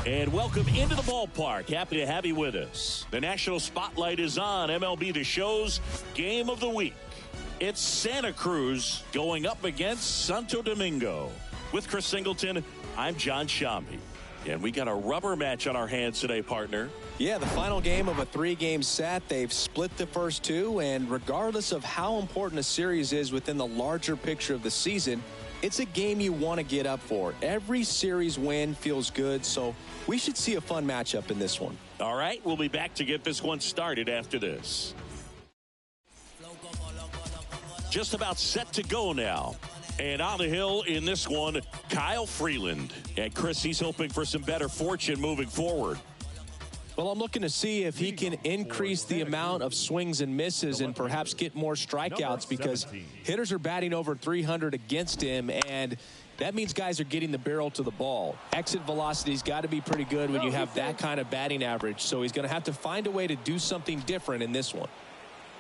And welcome into the ballpark. Happy to have you with us. The national spotlight is on MLB The Show's Game of the Week. It's Santa Cruz going up against Santo Domingo. With Chris Singleton, I'm John Shambi. And we got a rubber match on our hands today, partner. Yeah, the final game of a 3-game set. They've split the first two, and regardless of how important a series is within the larger picture of the season, it's a game you want to get up for. Every series win feels good, so we should see a fun matchup in this one. All right, we'll be back to get this one started after this. Just about set to go now. And on the hill in this one, Kyle Freeland. And Chris, he's hoping for some better fortune moving forward. Well, I'm looking to see if he can increase the amount of swings and misses and perhaps get more strikeouts, because hitters are batting over 300 against him, and that means guys are getting the barrel to the ball. Exit velocity's got to be pretty good when you have that kind of batting average, so he's going to have to find a way to do something different in this one.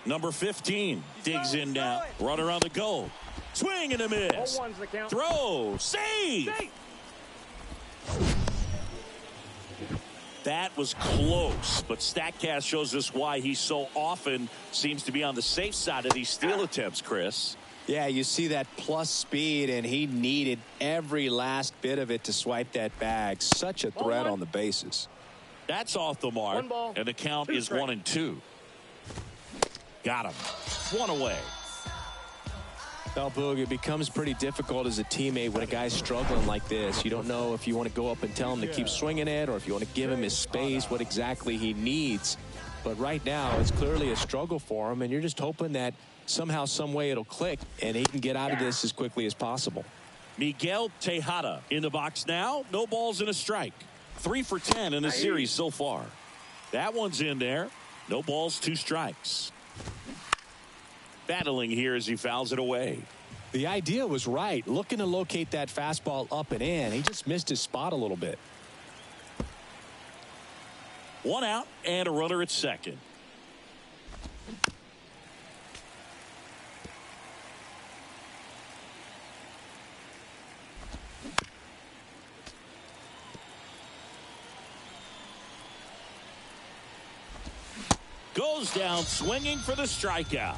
Number 15 digs in now. Runner on the go. Swing and a miss. Throw. Save. That was close, but StatCast shows us why he so often seems to be on the safe side of these steal attempts, Chris. Yeah, you see that plus speed, and he needed every last bit of it to swipe that bag. Such a threat on the bases. That's off the mark, and the count is 1-2. Got him. One away. Well, Boog, it becomes pretty difficult as a teammate when a guy's struggling like this. You don't know if you want to go up and tell him to keep swinging it, or if you want to give him his space, what exactly he needs. But right now, it's clearly a struggle for him, and you're just hoping that somehow, some way it'll click, and he can get out of this as quickly as possible. Miguel Tejada in the box now. No balls and a strike. 3 for 10 in the series so far. That one's in there. No balls, 2 strikes. Battling here as he fouls it away. The idea was right. Looking to locate that fastball up and in. He just missed his spot a little bit. 1 out and a runner at second. Goes down swinging for the strikeout.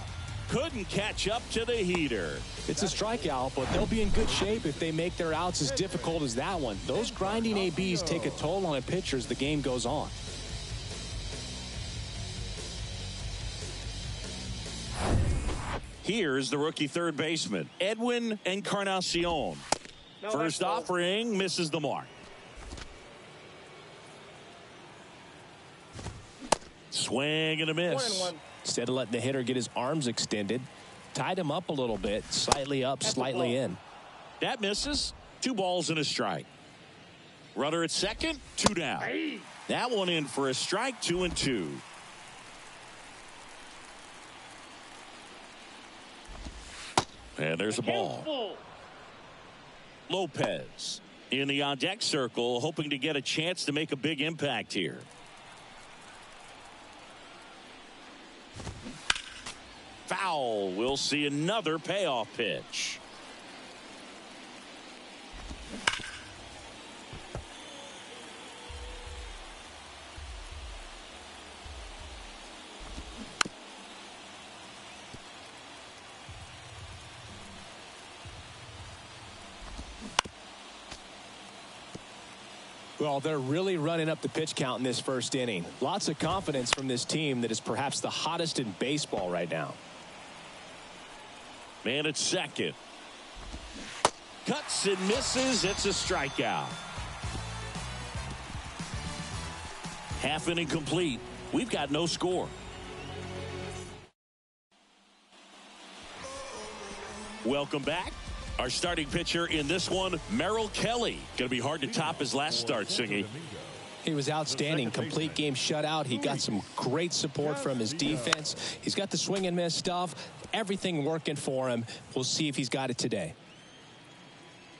Couldn't catch up to the heater. It's a strikeout, but they'll be in good shape if they make their outs as difficult as that one. Those grinding ABs take a toll on a pitcher as the game goes on. Here's the rookie third baseman, Edwin Encarnacion. First offering misses the mark. Swing and a miss. Instead of letting the hitter get his arms extended, tied him up a little bit, slightly up, slightly in. That misses. 2 balls and a strike. Runner at second, 2 down. That one in for a strike, 2-2. And there's a ball. Lopez in the on-deck circle, hoping to get a chance to make a big impact here. Foul. We'll see another payoff pitch. Well, they're really running up the pitch count in this first inning. Lots of confidence from this team that is perhaps the hottest in baseball right now. Man at second. Cuts and misses. It's a strikeout. Half inning complete. We've got no score. Welcome back. Our starting pitcher in this one, Merrill Kelly. Going to be hard to top his last start, Singy. He was outstanding. Complete game shutout. He got some great support from his defense. He's got the swing and miss stuff. Everything working for him. We'll see if he's got it today.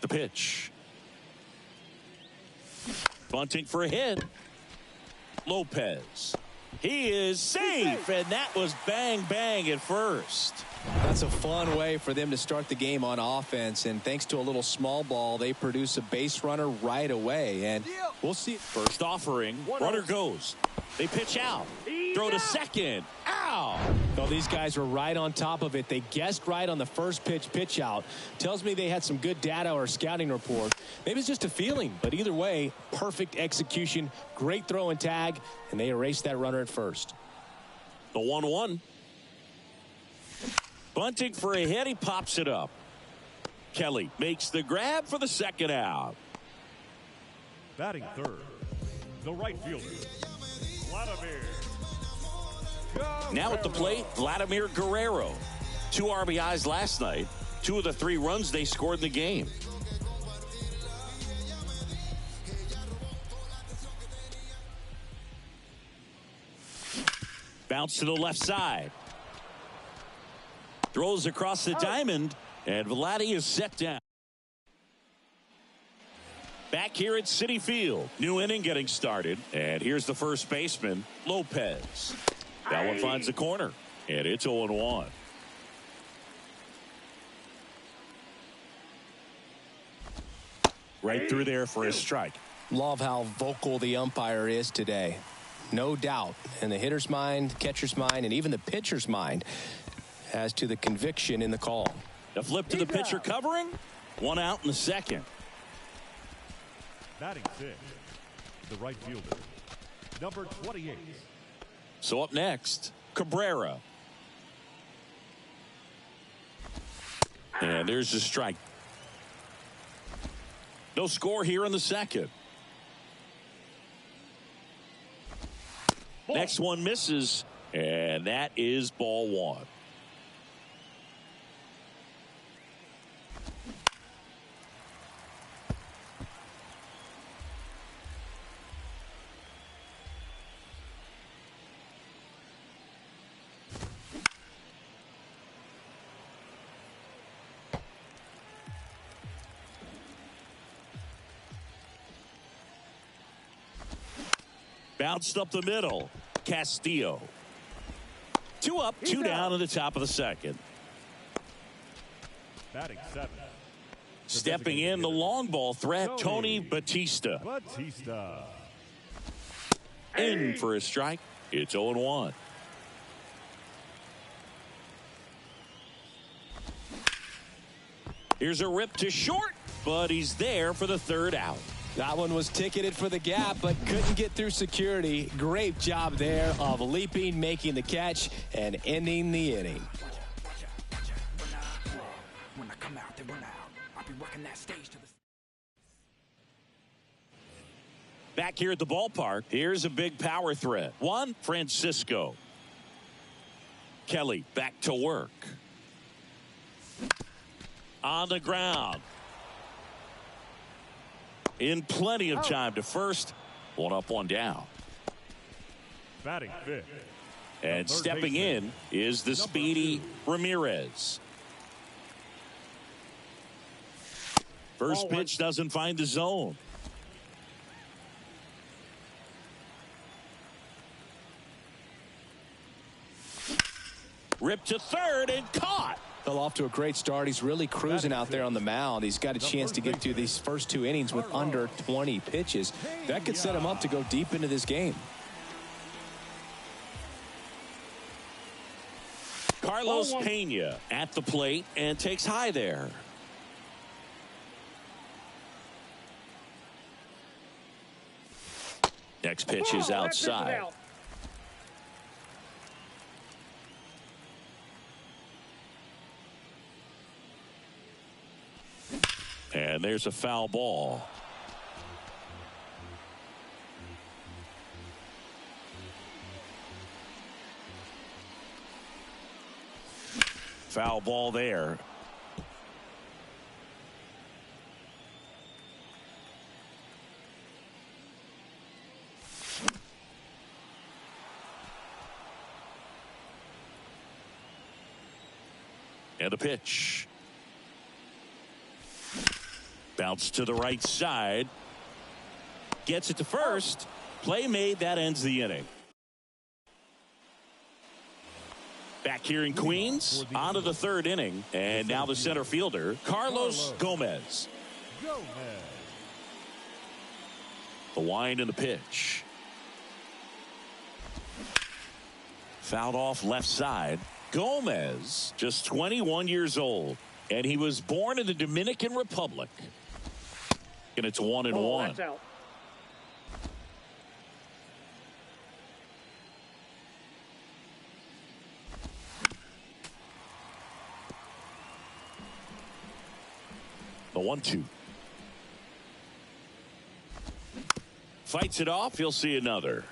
The pitch. Bunting for a hit. Lopez. He is safe, and that was bang, bang at first. That's a fun way for them to start the game on offense, and thanks to a little small ball, they produce a base runner right away, and we'll see. First offering, runner goes. They pitch out. Throw to second. Ow! Well, these guys were right on top of it. They guessed right on the first pitch out. Tells me they had some good data or scouting report. Maybe it's just a feeling, but either way, perfect execution, great throw and tag, and they erased that runner at first. The 1-1. Bunting for a hit. He pops it up. Kelly makes the grab for the second out. Batting third, the right fielder, Vladimir. Now at the plate, Vladimir Guerrero. 2 RBIs last night. 2 of the 3 runs they scored in the game. Bounce to the left side. Throws across the diamond, and Vladdy is set down. Back here at Citi Field. New inning getting started. And here's the first baseman, Lopez. That one finds the corner, and it's 0-1. Right through there for a strike. Love how vocal the umpire is today. No doubt in the hitter's mind, catcher's mind, and even the pitcher's mind as to the conviction in the call. The flip to the pitcher covering. 1 out in the second. Batting sixth, the right fielder, number 28. So up next, Cabrera. And there's the strike. No score here in the second. Next one misses, and that is ball 1. Bounced up the middle. Castillo. 2 up, 2 down in the top of the second. Batting seventh. Stepping in the long ball threat, Tony Batista. In for a strike. It's 0-1. Here's a rip to short, but he's there for the third out. That one was ticketed for the gap, but couldn't get through security. Great job there of leaping, making the catch, and ending the inning. When I come out, they run out. I'll be working that stage to the... Back here at the ballpark, here's a big power threat. Juan Francisco. Kelly back to work. On the ground. In plenty of time to first. 1 up, 1 down. Batting fifth. And stepping in is the speedy Ramirez. First pitch doesn't find the zone. Ripped to third and caught. Fell off to a great start. He's really cruising out there on the mound. He's got a chance to get through these first 2 innings with under 20 pitches. That could set him up to go deep into this game. Carlos Pena at the plate and takes high there. Next pitch is outside. And there's a foul ball. Foul ball there. And a pitch. Bounce to the right side. Gets it to first. Play made. That ends the inning. Back here in Queens, on to the third inning. And now the center fielder, Carlos Gomez. The wind and the pitch. Fouled off left side. Gomez, just 21 years old. And he was born in the Dominican Republic. And it's 1-1. That's out. The 1-2. Fights it off. He'll see another.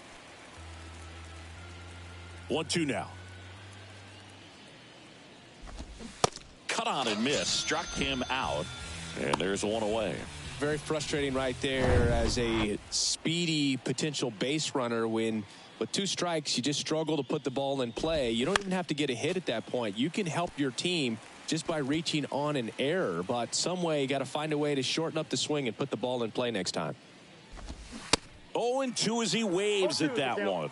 1-2 now. Cut on and miss. Struck him out. And there's one away. Very frustrating right there as a speedy potential base runner when with 2 strikes you just struggle to put the ball in play. You don't even have to get a hit at that point. You can help your team just by reaching on an error, but some way you got to find a way to shorten up the swing and put the ball in play next time. 0-2 as he waves at that one.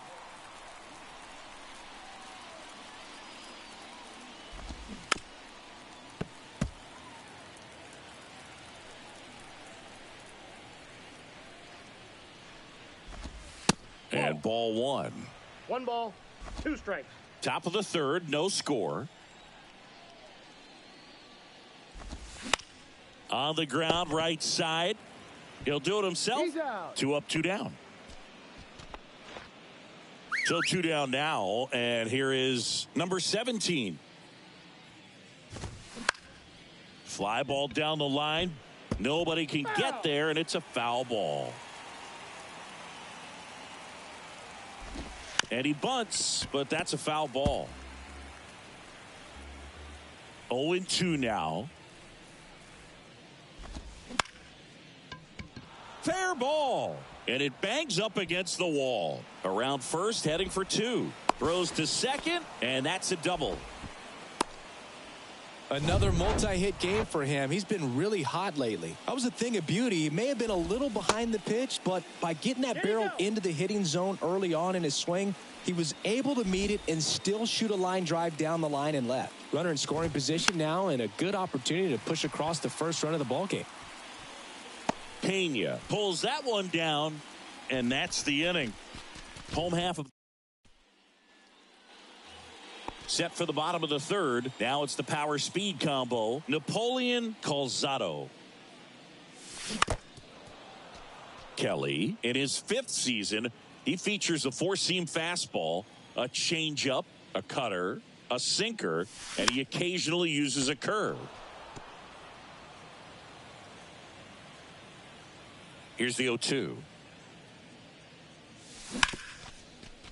And ball 1. 1 ball, 2 strikes. Top of the third, no score. On the ground, right side. He'll do it himself. He's out. 2 up, 2 down. So 2 down now, and here is number 17. Fly ball down the line. Nobody can get there, and it's a foul ball. And he bunts, but that's a foul ball. 0-2 now. Fair ball. And it bangs up against the wall. Around first, heading for 2. Throws to second, and that's a double. Another multi-hit game for him. He's been really hot lately. That was a thing of beauty. He may have been a little behind the pitch, but by getting that barrel into the hitting zone early on in his swing, he was able to meet it and still shoot a line drive down the line and left. Runner in scoring position now and a good opportunity to push across the first run of the ballgame. Pena pulls that one down, and that's the inning. Home half of set for the bottom of the third. Now it's the power speed combo. Napoleon Calzado. Kelly, in his 5th season, he features a 4-seam fastball, a changeup, a cutter, a sinker, and he occasionally uses a curve. Here's the 0-2.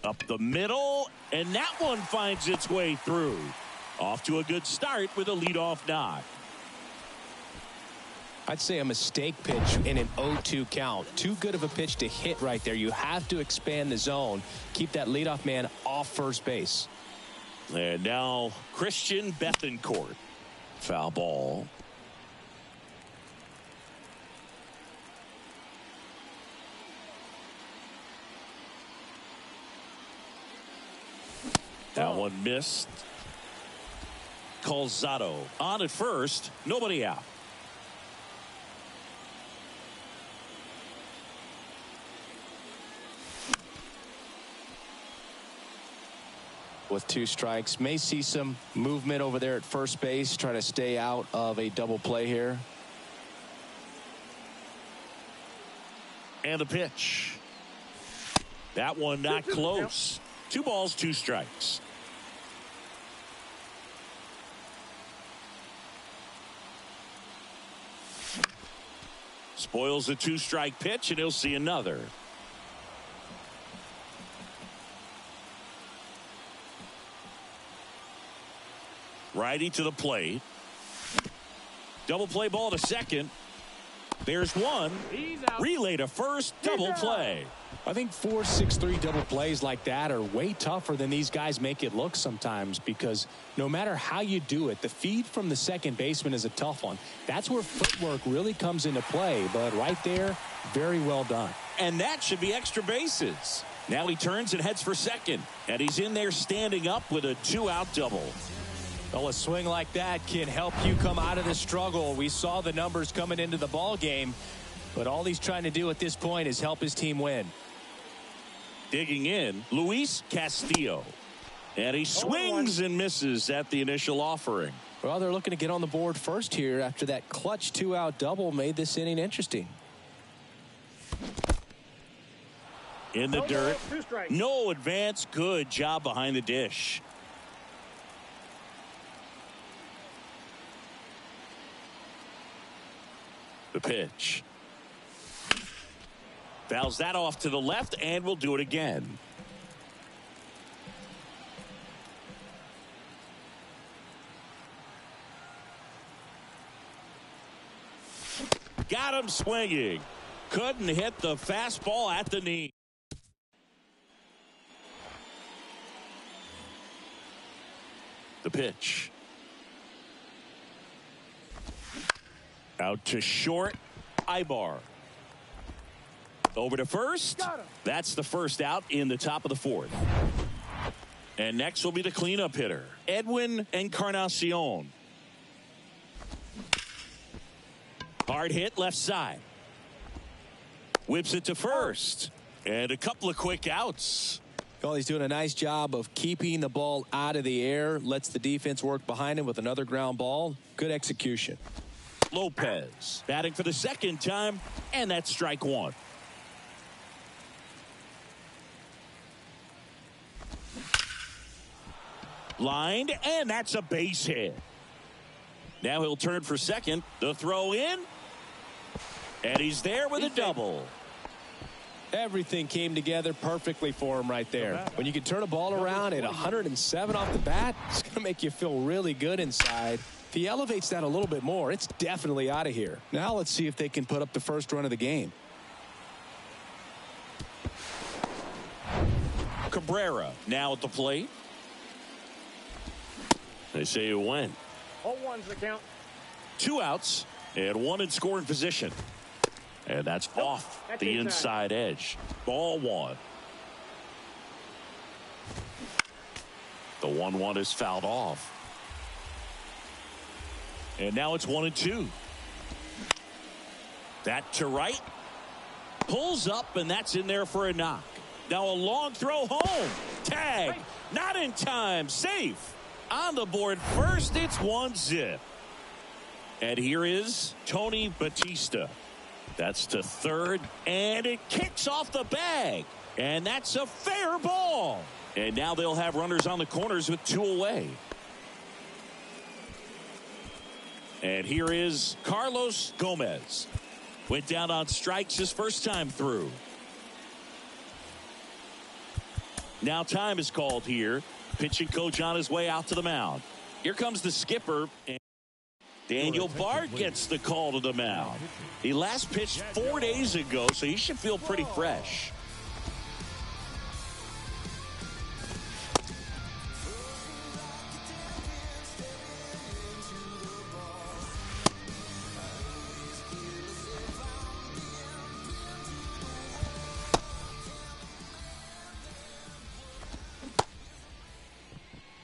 Up the middle, and that one finds its way through. Off to a good start with a leadoff knock. I'd say a mistake pitch in an 0-2 count. Too good of a pitch to hit right there. You have to expand the zone. Keep that leadoff man off first base. And now Christian Bethancourt. Foul ball. That one missed. Calzado on at first. Nobody out. With 2 strikes, may see some movement over there at first base, trying to stay out of a double play here. And the pitch. That one not close. 2 balls, 2 strikes. Spoils a 2-strike pitch, and he'll see another. Righty to the plate. Double play ball to second. There's one. Relay to first. Double play. I think 4-6-3 double plays like that are way tougher than these guys make it look sometimes, because no matter how you do it, the feed from the second baseman is a tough one. That's where footwork really comes into play, but right there, very well done. And that should be extra bases. Now he turns and heads for second. And he's in there standing up with a 2-out double. Well, a swing like that can help you come out of the struggle. We saw the numbers coming into the ball game, but all he's trying to do at this point is help his team win. Digging in, Luis Castillo. And he swings and misses at the initial offering. Well, they're looking to get on the board first here after that clutch 2-out double made this inning interesting. In the dirt. No advance. Good job behind the dish. The pitch. Fouls that off to the left, and we'll do it again. Got him swinging. Couldn't hit the fastball at the knee. The pitch. Out to short. Ibar. Over to first. That's the first out in the top of the fourth. And next will be the cleanup hitter, Edwin Encarnacion. Hard hit left side. Whips it to first. And a couple of quick outs. Well, he's doing a nice job of keeping the ball out of the air. Lets the defense work behind him with another ground ball. Good execution. Lopez batting for the second time, and that's strike one. Lined, and that's a base hit. Now he'll turn for second. The throw in, and he's there with a double. Everything came together perfectly for him right there. When you can turn a ball around at 107 off the bat, it's going to make you feel really good inside. If he elevates that a little bit more, it's definitely out of here. Now let's see if they can put up the first run of the game. Cabrera now at the plate. They say it went. 0-1's the count. 2 outs and 1 in scoring position. And that's off the inside edge. Ball 1. The 1-1 is fouled off. And now it's 1-2. That to right. Pulls up, and that's in there for a knock. Now a long throw home. Tag. Not in time. Safe. On the board first, it's 1-0. And here is Tony Batista. That's to third, and it kicks off the bag. And that's a fair ball. And now they'll have runners on the corners with 2 away. And here is Carlos Gomez. Went down on strikes his first time through. Now time is called here. Pitching coach on his way out to the mound. Here comes the skipper. And Daniel Bard gets the call to the mound. He last pitched 4 days ago, so he should feel pretty fresh.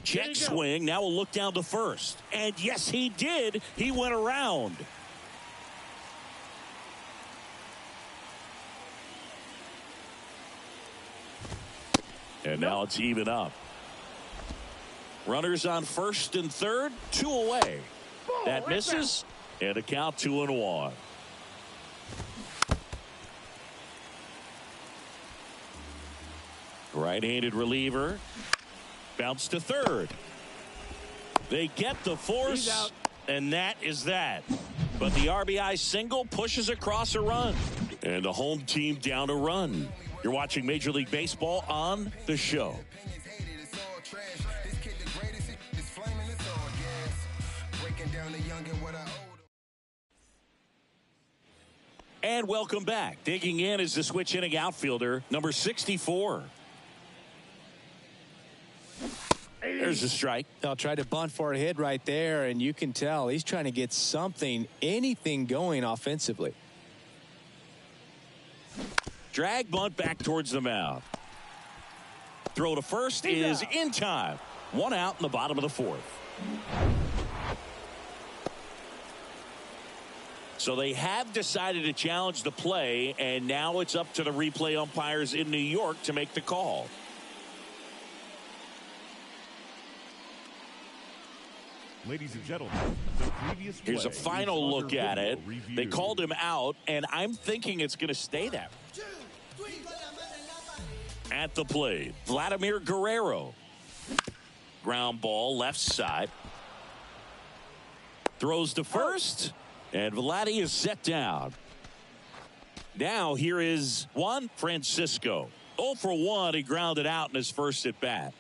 Check swing. Now we'll look down to first. And yes, he did. He went around. And now it's even up. Runners on first and third, 2 away. That misses. And a count 2-1. Right-handed reliever. Bounce to third. They get the force, and that is that. But the RBI single pushes across a run. And the home team down a run. You're watching Major League Baseball on the show. And welcome back. Digging in is the switch inning outfielder, number 64. There's a strike. They'll try to bunt for a hit right there, and you can tell he's trying to get anything going offensively. Drag bunt back towards the mound. Throw to first is in time. 1 out in the bottom of the 4th. So they have decided to challenge the play, and now it's up to the replay umpires in New York to make the call. Ladies and gentlemen, the previous here's a final look at it. They called him out, and I'm thinking it's going to stay that way. At the plate, Vladimir Guerrero. Ground ball left side. Throws to first, and Vladdy is set down. Now here is Juan Francisco. 0 for 1. He grounded out in his first at bat.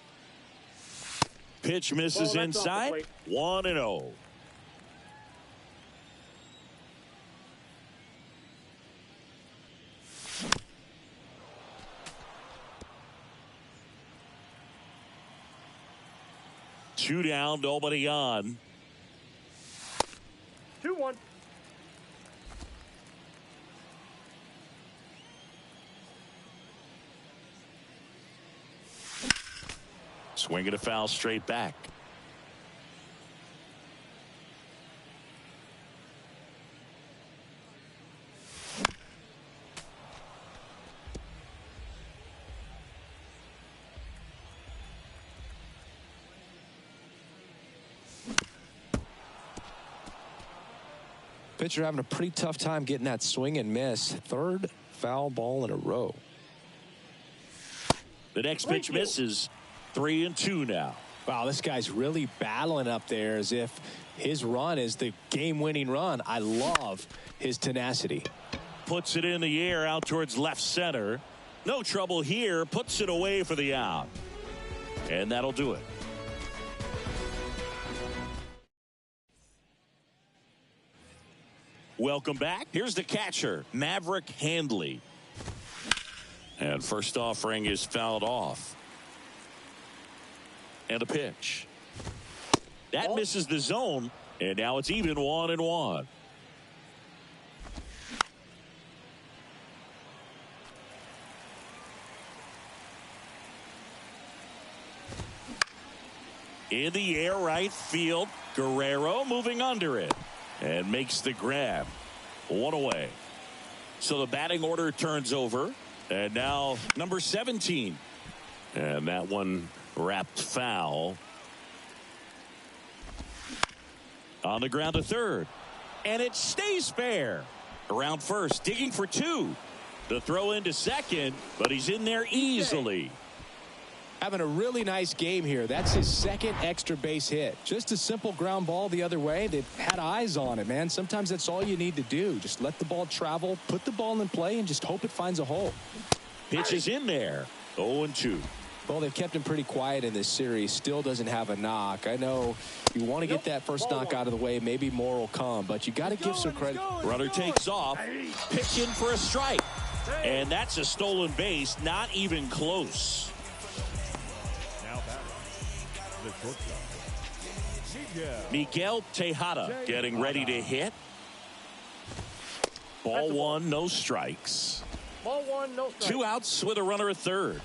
Pitch misses inside. 1-0. Two down, nobody on. 2-1. Swinging a foul straight back. Pitcher having a pretty tough time getting that swing and miss. 3rd foul ball in a row. The next pitch misses. 3-2 now. Wow, this guy's really battling up there as if his run is the game-winning run. I love his tenacity. Puts it in the air out towards left center. No trouble here. Puts it away for the out. And that'll do it. Welcome back. Here's the catcher, Maverick Handley. And first offering is fouled off. And a pitch. That misses the zone. And now it's even 1-1. In the air right field. Guerrero moving under it. And makes the grab. 1 away. So the batting order turns over. And now number 17. And that one wrapped foul. On the ground to third. And it stays fair. Around first. Digging for 2. The throw into second. But he's in there easily. Having a really nice game here. That's his 2nd extra base hit. Just a simple ground ball the other way. They've had eyes on it, man. Sometimes that's all you need to do. Just let the ball travel, put the ball in play, and just hope it finds a hole. Pitch is in there. 0-2. Well, they've kept him pretty quiet in this series. Still doesn't have a knock. I know you want to get that first knock out of the way. Maybe more will come, but you got to give some credit. Runner takes off. Pitch in for a strike. And that's a stolen base. Not even close. Miguel Tejada getting ready to hit. Ball 1, no strikes. Ball 1, no strikes. 2 outs with a runner at third.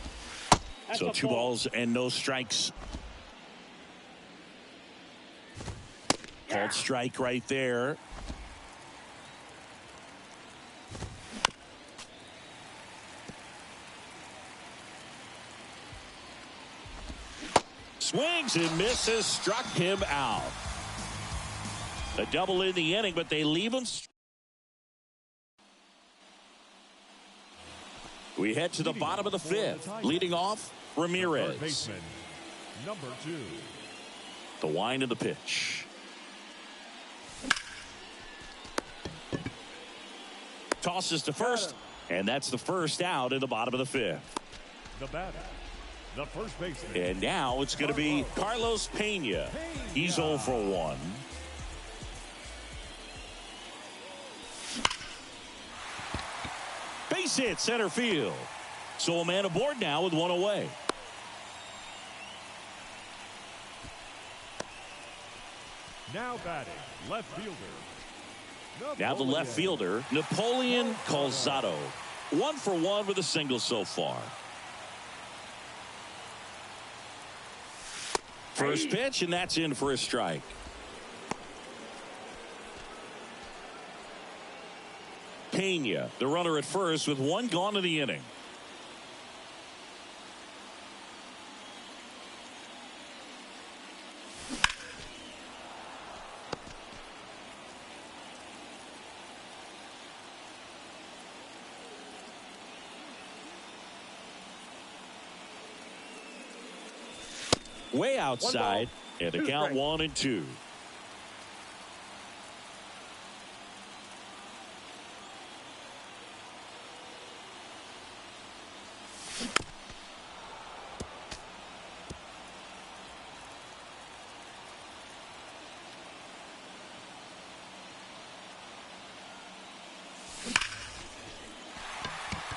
So 2 balls and no strikes. Called strike right there. Swings and misses, struck him out. A double in the inning, but they leave him. We head to the bottom of the 5th. Leading off, Ramirez. Baseman, number 2. The wind of the pitch. Tosses to first, and that's the first out in the bottom of the 5th. The batter, the first baseman. And now it's going to be Carlos Pena. He's 0 for 1. Base hit center field. So a man aboard now with 1 away. Now batting, left fielder. Now the left fielder, Napoleon Calzado. 1 for 1 with a single so far. First pitch, and that's in for a strike. Pena, the runner at first with one gone in the inning. Way outside, and the count 1-2.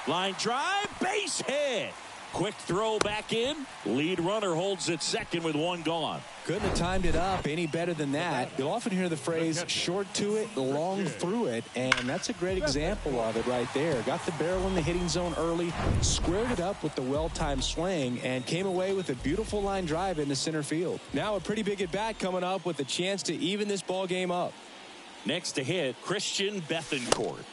Line drive, base hit. Quick throw back in. Lead runner holds at second with one gone. Couldn't have timed it up any better than that. You'll often hear the phrase short to it, long through it, and that's a great example of it right there. Got the barrel in the hitting zone early, squared it up with the well-timed swing, and came away with a beautiful line drive into center field. Now a pretty big at-bat coming up with a chance to even this ball game up. Next to hit, Christian Bethancourt.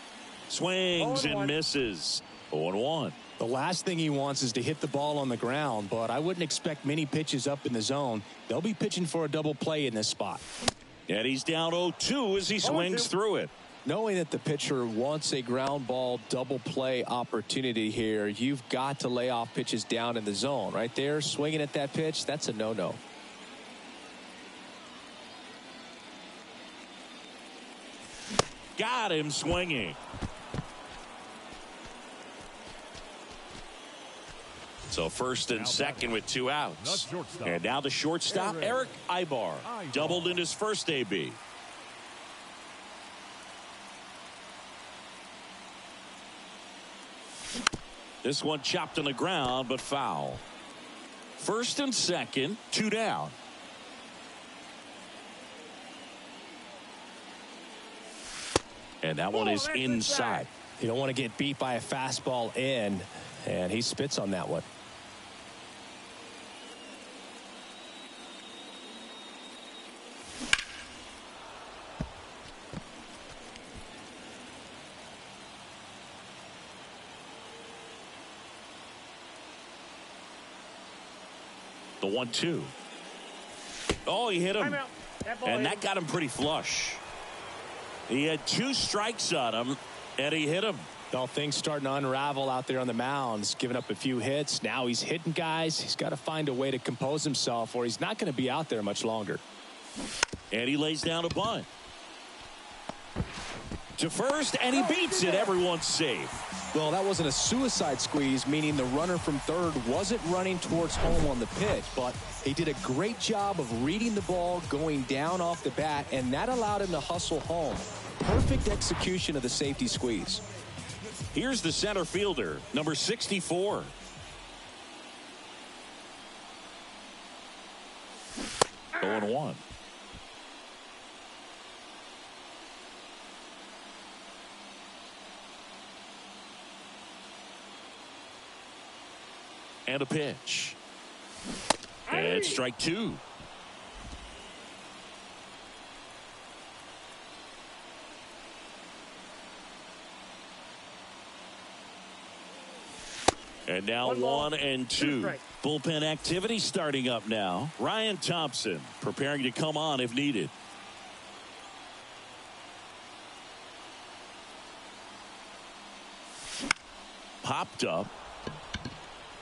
Swings and misses. 0-1. The last thing he wants is to hit the ball on the ground, but I wouldn't expect many pitches up in the zone. They'll be pitching for a double play in this spot. And he's down 0-2 as he swings through it. Knowing that the pitcher wants a ground ball double play opportunity here, you've got to lay off pitches down in the zone. Right there, swinging at that pitch, that's a no-no. Got him swinging. So first and second with two outs. And now the shortstop, Eric Ibar, doubled in his first AB. This one chopped on the ground, but foul. First and second, two down. And that one is inside. You don't want to get beat by a fastball in, and he spits on that one. The 1-2. Oh, he hit him. And that got him pretty flush. He had two strikes on him, and he hit him. Well, things starting to unravel out there on the mounds, giving up a few hits. Now he's hitting guys. He's got to find a way to compose himself, or he's not going to be out there much longer. And he lays down a bunt. To first, and he beats it. Everyone's safe. Well, that wasn't a suicide squeeze, meaning the runner from third wasn't running towards home on the pitch, but he did a great job of reading the ball, going down off the bat, and that allowed him to hustle home. Perfect execution of the safety squeeze. Here's the center fielder, number 64. Oh, 0-1. And a pitch. And strike two. And now 1-2. Bullpen activity starting up now. Ryan Thompson preparing to come on if needed. Popped up.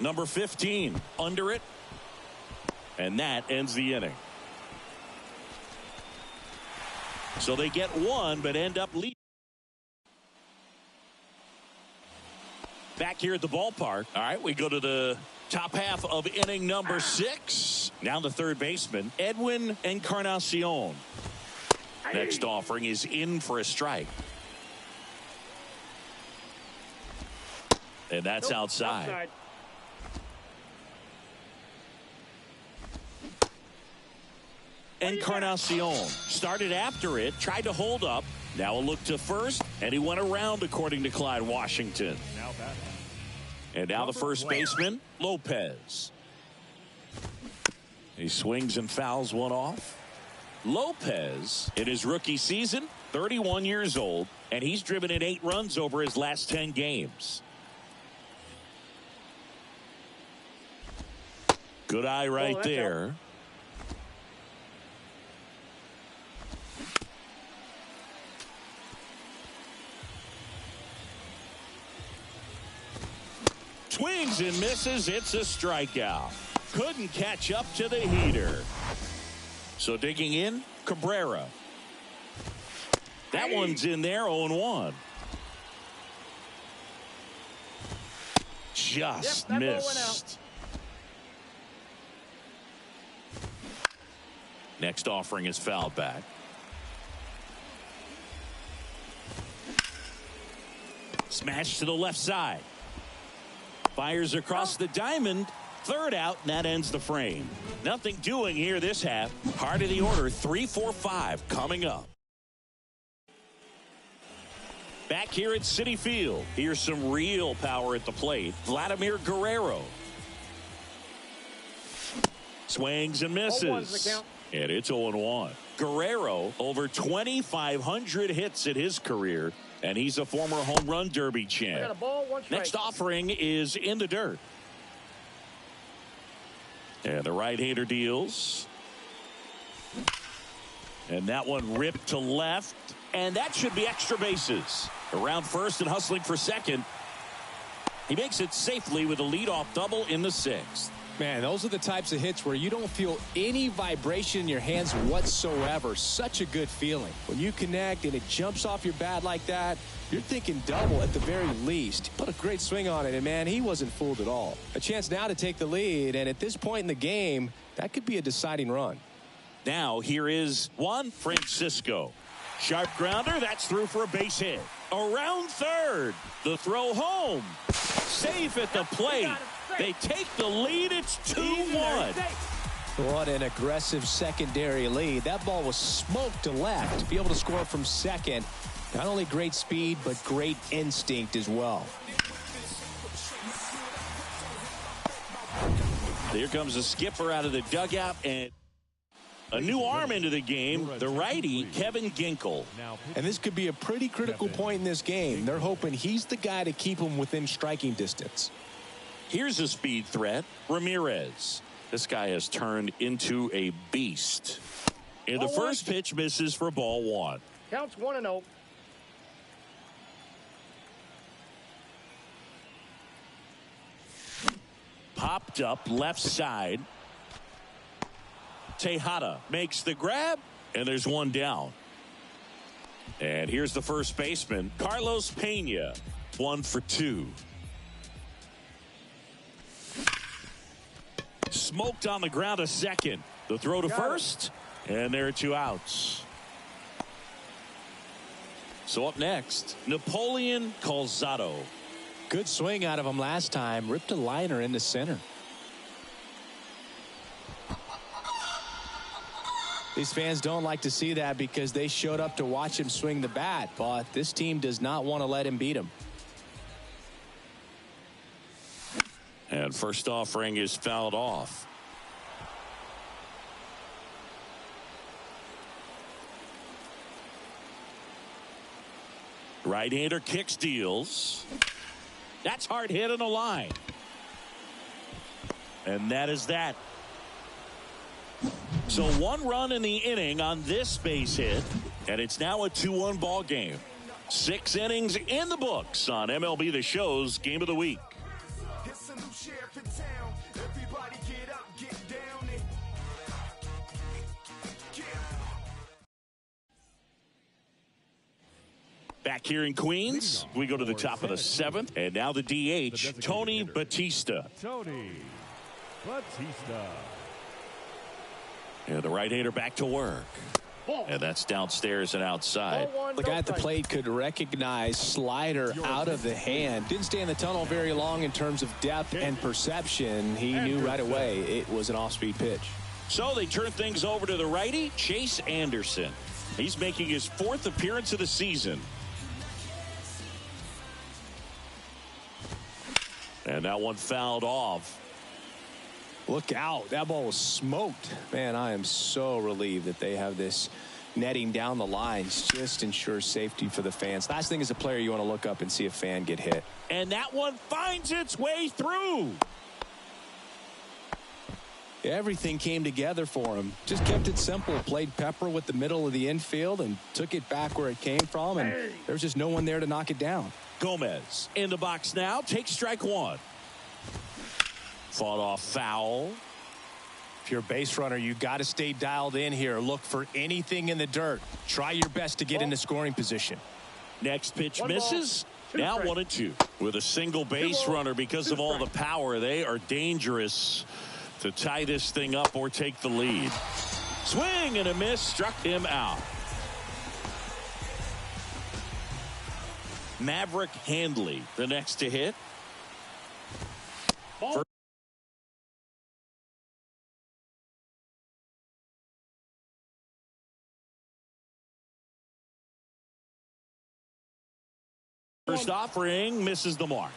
Number 15 under it. And that ends the inning. So they get one but end up leading. Back here at the ballpark. All right, we go to the top half of inning number 6. Now the third baseman, Edwin Encarnacion. Next offering is in for a strike. And that's outside. Encarnacion started after it, tried to hold up. Now a look to first, and he went around according to Clyde Washington. And now the first baseman, Lopez. He swings and fouls one off. Lopez, in his rookie season, 31 years old, and he's driven in 8 runs over his last 10 games. Good eye right there. Out. Swings and misses. It's a strikeout. Couldn't catch up to the heater. So digging in, Cabrera. That one's in there, 0-1. Just missed. Next offering is fouled back. Smash to the left side. Fires across the diamond. Third out, and that ends the frame. Nothing doing here this half. Heart of the order, 3-4-5 coming up. Back here at Citi Field, here's some real power at the plate. Vladimir Guerrero. Swings and misses. And it's 0-1. Guerrero, over 2,500 hits in his career, and he's a former home run derby champ. Next offering is in the dirt. And the right-hander deals. And that one ripped to left. And that should be extra bases. Around first and hustling for second. He makes it safely with a leadoff double in the 6th. Man, those are the types of hits where you don't feel any vibration in your hands whatsoever. Such a good feeling. When you connect and it jumps off your bat like that, you're thinking double at the very least. Put a great swing on it, and man, he wasn't fooled at all. A chance now to take the lead, and at this point in the game, that could be a deciding run. Now here is Juan Francisco. Sharp grounder, that's through for a base hit. Around third, the throw home. Safe at the plate. They take the lead. It's 2-1. What an aggressive secondary lead. That ball was smoked to left. To be able to score from second, not only great speed, but great instinct as well. Here comes the skipper out of the dugout, and a new arm into the game, the righty, Kevin Ginkel. And this could be a pretty critical point in this game. They're hoping he's the guy to keep him within striking distance. Here's a speed threat, Ramirez. This guy has turned into a beast. And the first pitch misses for ball 1. Counts 1-0. Popped up left side. Tejada makes the grab, and there's one down. And here's the first baseman, Carlos Pena, 1 for 2. Smoked on the ground a second. The throw to first, and there are 2 outs. So up next, Napoleon Calzado. Good swing out of him last time. Ripped a liner into center. These fans don't like to see that because they showed up to watch him swing the bat, but this team does not want to let him beat him. And first offering is fouled off. Right-hander kicks, deals. That's hard hit on the line. And that is that. So 1 run in the inning on this base hit, and it's now a 2-1 ball game. 6 innings in the books on MLB The Show's Game of the Week. Back here in Queens, we go to the top of the 7th, and now the DH, Tony Batista. Tony Batista. And the right-hander back to work. And that's downstairs and outside. The guy at the plate could recognize slider out of the hand. Didn't stay in the tunnel very long in terms of depth and perception. He knew right away it was an off-speed pitch. So they turn things over to the righty, Chase Anderson. He's making his 4th appearance of the season. And that one fouled off. Look out. That ball was smoked. Man, I am so relieved that they have this netting down the lines. Just ensures safety for the fans. Last thing as a player, you want to look up and see a fan get hit. And that one finds its way through. Everything came together for him. Just kept it simple. Played pepper with the middle of the infield and took it back where it came from. And there was just no one there to knock it down. Gomez in the box now. Takes strike one. Fought off foul. If you're a base runner, you got to stay dialed in here. Look for anything in the dirt. Try your best to get into scoring position. Next pitch misses. Now 1-2. With a single base runner because of all the power, they are dangerous to tie this thing up or take the lead. Swing and a miss, struck him out. Maverick Handley, the next to hit. First offering misses the mark.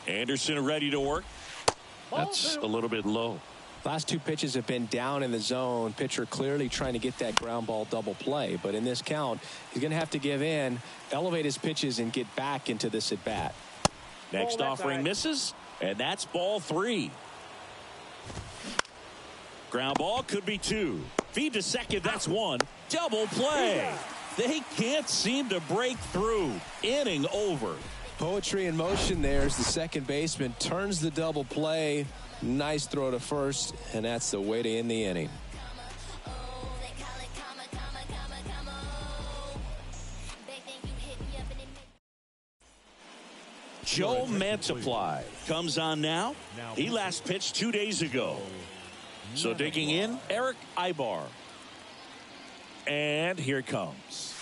Anderson ready to work. That's a little bit low. Last two pitches have been down in the zone. Pitcher clearly trying to get that ground ball double play. But in this count, he's going to have to give in, elevate his pitches, and get back into this at bat. Next offering misses, and that's ball 3. Ground ball could be 2. Feed to second, that's 1. Double play. They can't seem to break through. Inning over. Poetry in motion there as the second baseman turns the double play. Nice throw to first, and that's the way to end the inning. Joe Mantiply comes on now. He last pitched 2 days ago. So digging in, Eric Ibar. And here it comes.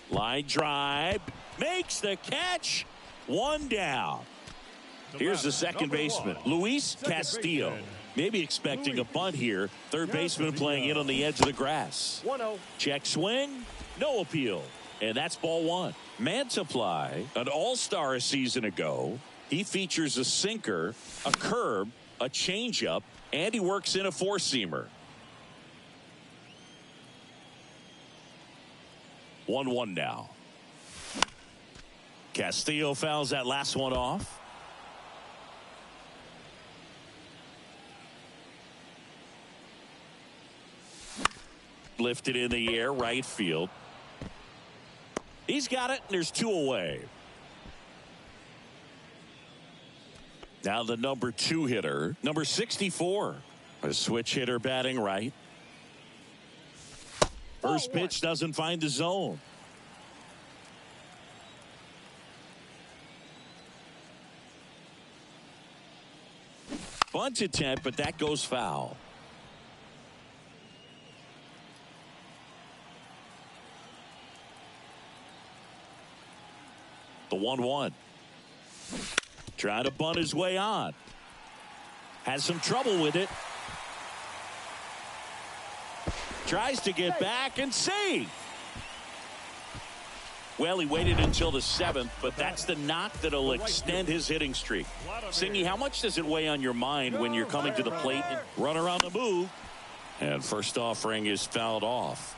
Line drive. Makes the catch. 1 down. Here's the second baseman, Luis Castillo. Maybe expecting a bunt here. Third baseman playing in on the edge of the grass. 1-0. Check swing. No appeal. And that's ball 1. Mantiply, an all-star a season ago. He features a sinker, a curve, a changeup, and he works in a four-seamer. 1-1 now. Castillo fouls that last one off. Lifted in the air, right field. He's got it, and there's 2 away. Now the number 2 hitter, number 64. A switch hitter batting right. First pitch doesn't find the zone. Bunt attempt, but that goes foul. The 1-1. Trying to bunt his way on. Has some trouble with it. Tries to get back and save. Well, he waited until the 7th, but that's the knock that'll extend his hitting streak. Singy, how much does it weigh on your mind when you're coming to the plate? Runner on the move. And first offering is fouled off.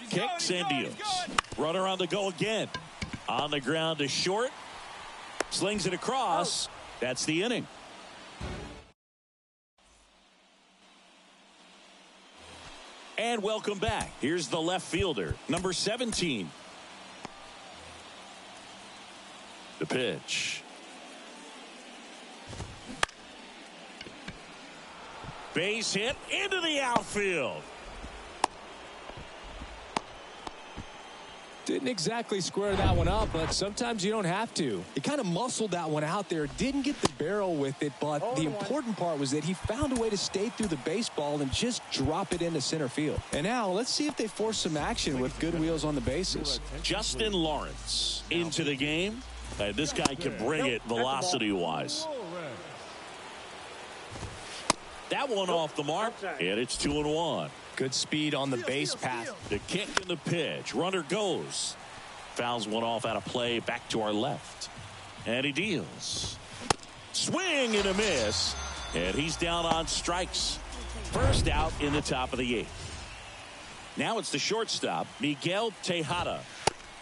Kicks and deals. Runner on the go again. On the ground to short. Slings it across. That's the inning. And welcome back. Here's the left fielder, number 17. The pitch. Base hit into the outfield. Didn't exactly square that one up, but sometimes you don't have to. He kind of muscled that one out there. Didn't get the barrel with it, but the important part was that he found a way to stay through the baseball and just drop it into center field. And now let's see if they force some action with good wheels on the bases. Justin Lawrence into the game. This guy can bring it velocity-wise. That one off the mark, and it's 2-1. Good speed on the base path. The kick and the pitch. Runner goes. Fouls one off out of play, back to our left. And he deals. Swing and a miss. And he's down on strikes. First out in the top of the 8th. Now it's the shortstop, Miguel Tejada.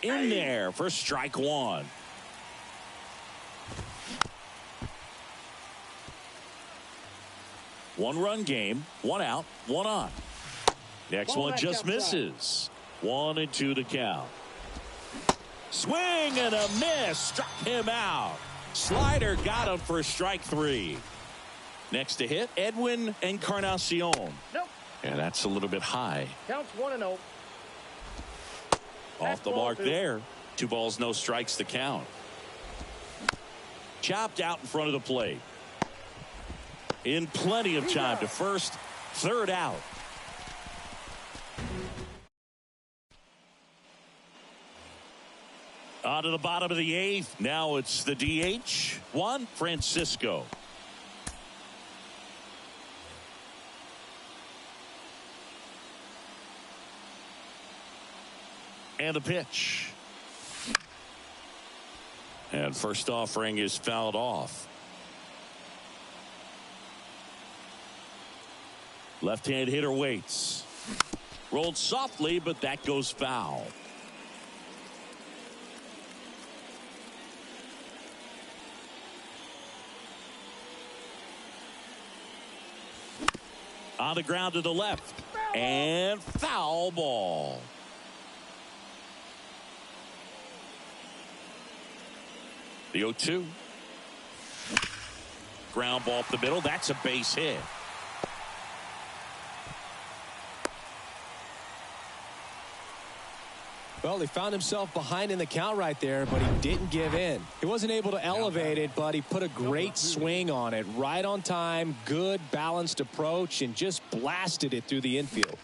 In there for strike 1. One-run game, 1 out, 1 on. Next one just misses. 1-2 to count. Swing and a miss. Struck him out. Slider got him for strike 3. Next to hit, Edwin Encarnacion. Nope. And that's a little bit high. Counts 1-0. Off the mark there. 2 balls, no strikes to count. Chopped out in front of the plate. In plenty of time to first. 3rd out. On to the bottom of the 8th. Now it's the DH. Juan Francisco. And the pitch. And first offering is fouled off. Left-hand hitter waits. Rolled softly, but that goes foul. On the ground to the left. And foul ball. The 0-2. Ground ball up the middle. That's a base hit. Well, he found himself behind in the count right there, but he didn't give in. He wasn't able to elevate it, but he put a great swing on it. Right on time, good balanced approach, and just blasted it through the infield.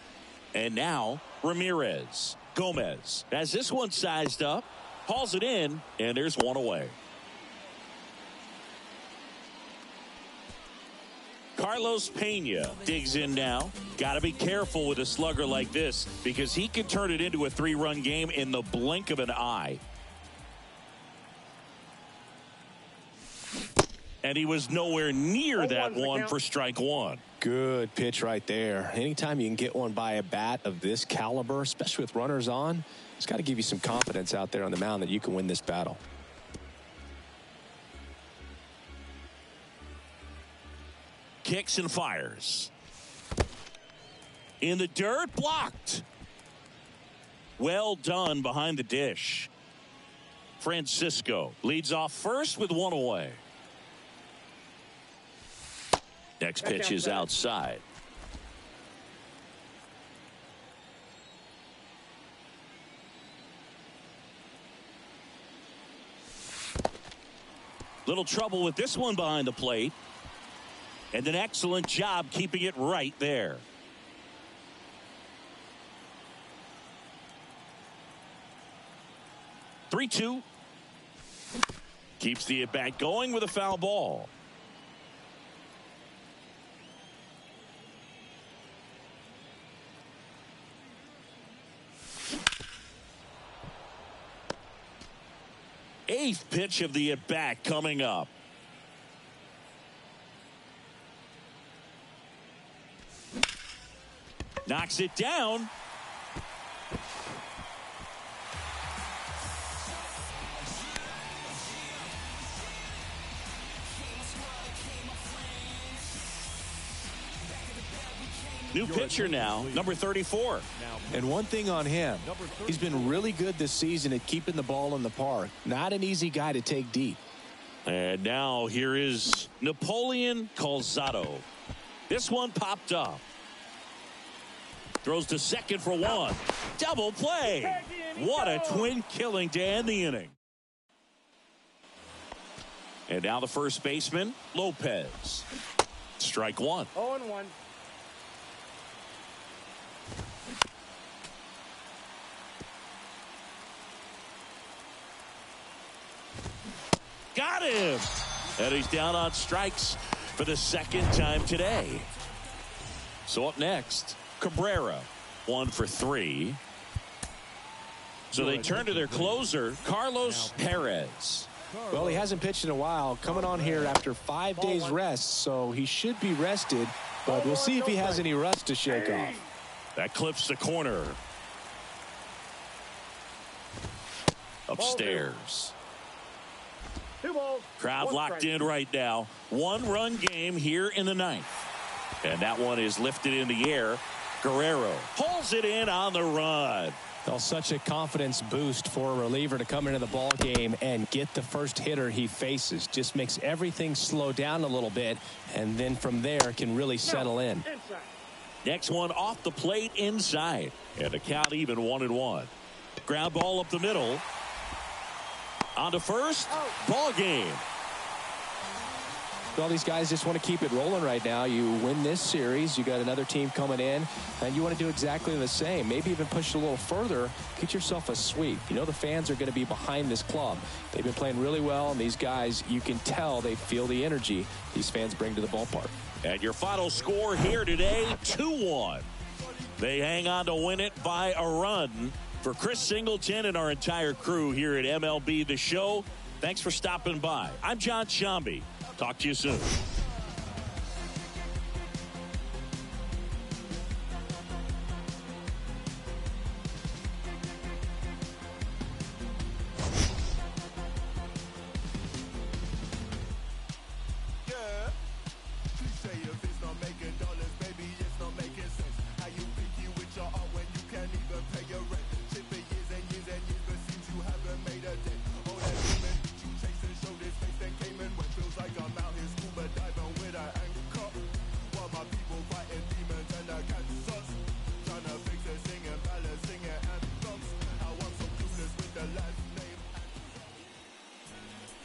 And now Ramirez. Gomez has this one sized up, hauls it in, and there's one away. Carlos Pena digs in now. Got to be careful with a slugger like this because he can turn it into a 3-run game in the blink of an eye. And he was nowhere near that one for strike 1. Good pitch right there. Anytime you can get one by a bat of this caliber, especially with runners on, it's got to give you some confidence out there on the mound that you can win this battle. Kicks and fires. In the dirt, blocked. Well done behind the dish. Francisco leads off first with 1 away. Next pitch is outside. Little trouble with this one behind the plate. And an excellent job keeping it right there. Three-two. Keeps the at-bat going with a foul ball. Eighth pitch of the at-bat coming up. Knocks it down. New pitcher now, number 34. And one thing on him, he's been really good this season at keeping the ball in the park. Not an easy guy to take deep. And now here is Napoleon Calzado. This one popped up. Throws to second for 1. Double play. What a twin killing to end the inning. And now the first baseman, Lopez. Strike 1. 0-1. Got him. And he's down on strikes for the second time today. So up next, Cabrera, 1 for 3. So they turn to their closer, Carlos Perez. Well, he hasn't pitched in a while, coming on here after 5 days rest, so he should be rested, but we'll see if he has any rust to shake off. That clips the corner. Upstairs. 2 balls. Crowd 1 locked strike. in right now. 1-run game here in the 9th. And that one is lifted in the air. Guerrero pulls it in on the run. Well, such a confidence boost for a reliever to come into the ball game and get the first hitter he faces. Just makes everything slow down a little bit, and then from there can really settle in. Inside. Next one off the plate inside. And the count even 1-1. Ground ball up the middle. On to first. Ball game. Well, these guys just want to keep it rolling right now. You win this series, you got another team coming in, and you want to do exactly the same. Maybe even push it a little further, get yourself a sweep. You know the fans are going to be behind this club. They've been playing really well, and these guys, you can tell they feel the energy these fans bring to the ballpark. And your final score here today, 2-1. They hang on to win it by a run. For Chris Singleton and our entire crew here at MLB The Show, thanks for stopping by. I'm John Shambi. Talk to you soon.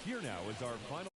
Here now is our final.